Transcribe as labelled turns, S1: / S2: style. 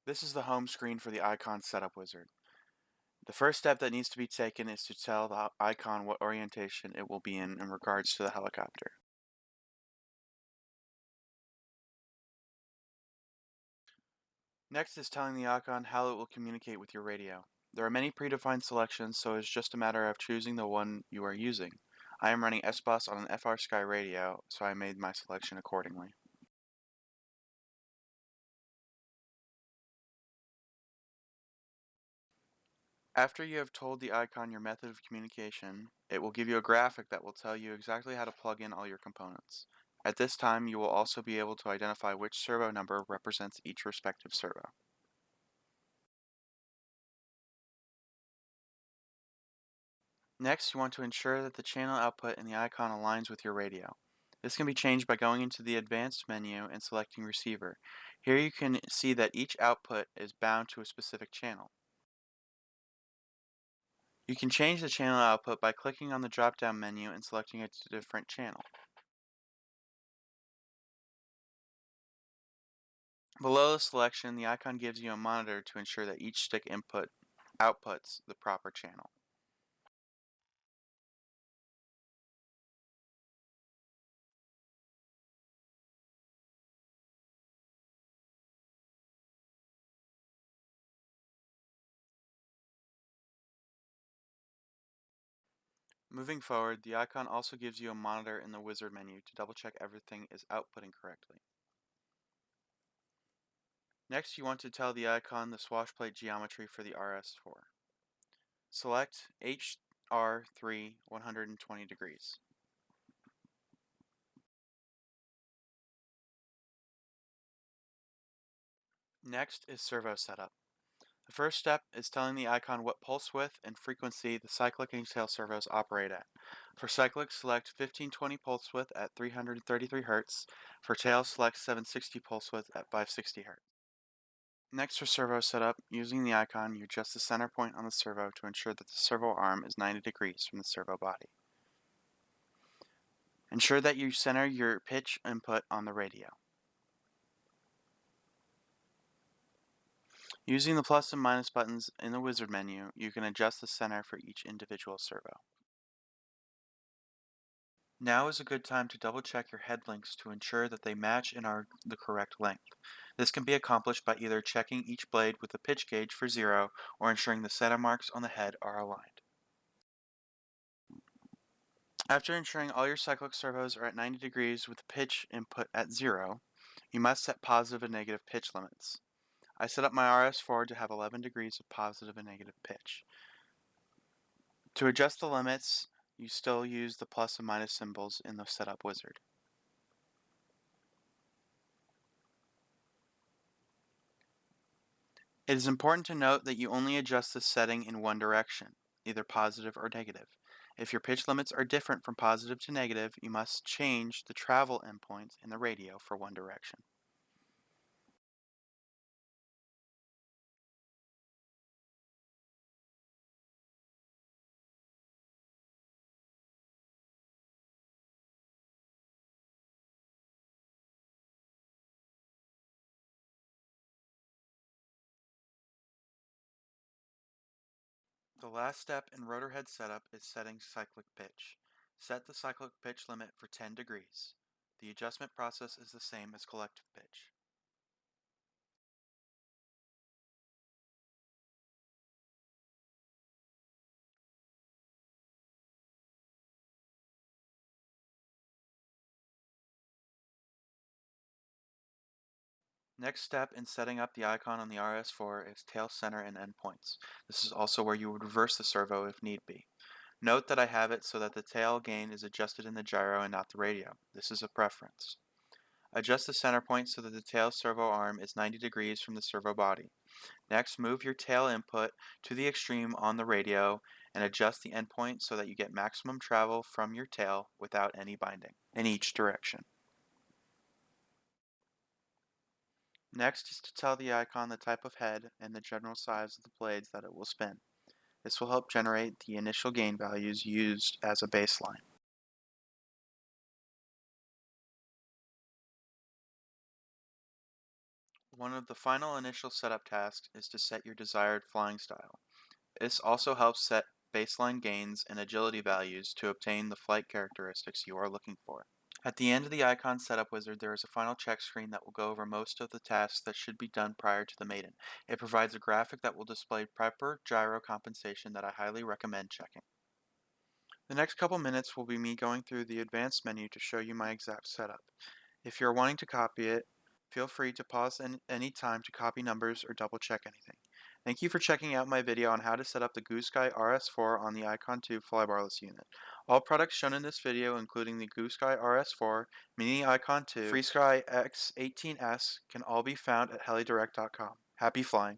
S1: This is the home screen for the icon setup wizard. The first step that needs to be taken is to tell the icon what orientation it will be in regards to the helicopter. Next is telling the icon how it will communicate with your radio. There are many predefined selections, so it's just a matter of choosing the one you are using. I am running S-Bus on an FR Sky radio, so I made my selection accordingly. After you have told the icon your method of communication, it will give you a graphic that will tell you exactly how to plug in all your components. At this time, you will also be able to identify which servo number represents each respective servo. Next, you want to ensure that the channel output in the icon aligns with your radio. This can be changed by going into the Advanced menu and selecting Receiver. Here you can see that each output is bound to a specific channel. You can change the channel output by clicking on the drop-down menu and selecting a different channel. Below the selection, the icon gives you a monitor to ensure that each stick input outputs the proper channel. Moving forward, the icon also gives you a monitor in the wizard menu to double check everything is outputting correctly. Next, you want to tell the icon the swatch plate geometry for the RS4. Select HR3 120 degrees. Next is Servo Setup. The first step is telling the icon what pulse width and frequency the cyclic and tail servos operate at. For cyclic, select 1520 pulse width at 333 Hz. For tail, select 760 pulse width at 560 Hz. Next, for servo setup, using the icon, you adjust the center point on the servo to ensure that the servo arm is 90 degrees from the servo body. Ensure that you center your pitch input on the radio. Using the plus and minus buttons in the wizard menu, you can adjust the center for each individual servo. Now is a good time to double check your head links to ensure that they match and are the correct length. This can be accomplished by either checking each blade with a pitch gauge for 0 or ensuring the center marks on the head are aligned. After ensuring all your cyclic servos are at 90 degrees with the pitch input at 0, you must set positive and negative pitch limits. I set up my RS4 to have 11 degrees of positive and negative pitch. To adjust the limits, you still use the plus and minus symbols in the setup wizard. It is important to note that you only adjust the setting in one direction, either positive or negative. If your pitch limits are different from positive to negative, you must change the travel endpoints in the radio for one direction. The last step in rotor head setup is setting cyclic pitch. Set the cyclic pitch limit for 10 degrees. The adjustment process is the same as collective pitch. Next step in setting up the icon on the RS4 is tail center and endpoints. This is also where you would reverse the servo if need be. Note that I have it so that the tail gain is adjusted in the gyro and not the radio. This is a preference. Adjust the center point so that the tail servo arm is 90 degrees from the servo body. Next, move your tail input to the extreme on the radio and adjust the endpoint so that you get maximum travel from your tail without any binding in each direction. Next is to tell the icon the type of head and the general size of the blades that it will spin. This will help generate the initial gain values used as a baseline. One of the final initial setup tasks is to set your desired flying style. This also helps set baseline gains and agility values to obtain the flight characteristics you are looking for. At the end of the Icon Setup Wizard, there is a final check screen that will go over most of the tasks that should be done prior to the maiden. It provides a graphic that will display proper gyro compensation that I highly recommend checking. The next couple minutes will be me going through the advanced menu to show you my exact setup. If you're wanting to copy it, feel free to pause any time to copy numbers or double check anything. Thank you for checking out my video on how to set up the Goosky RS4 on the IKON2 flybarless unit. All products shown in this video, including the Goosky RS4, Mini IKON2, FreeSky X18S, can all be found at helidirect.com. Happy flying!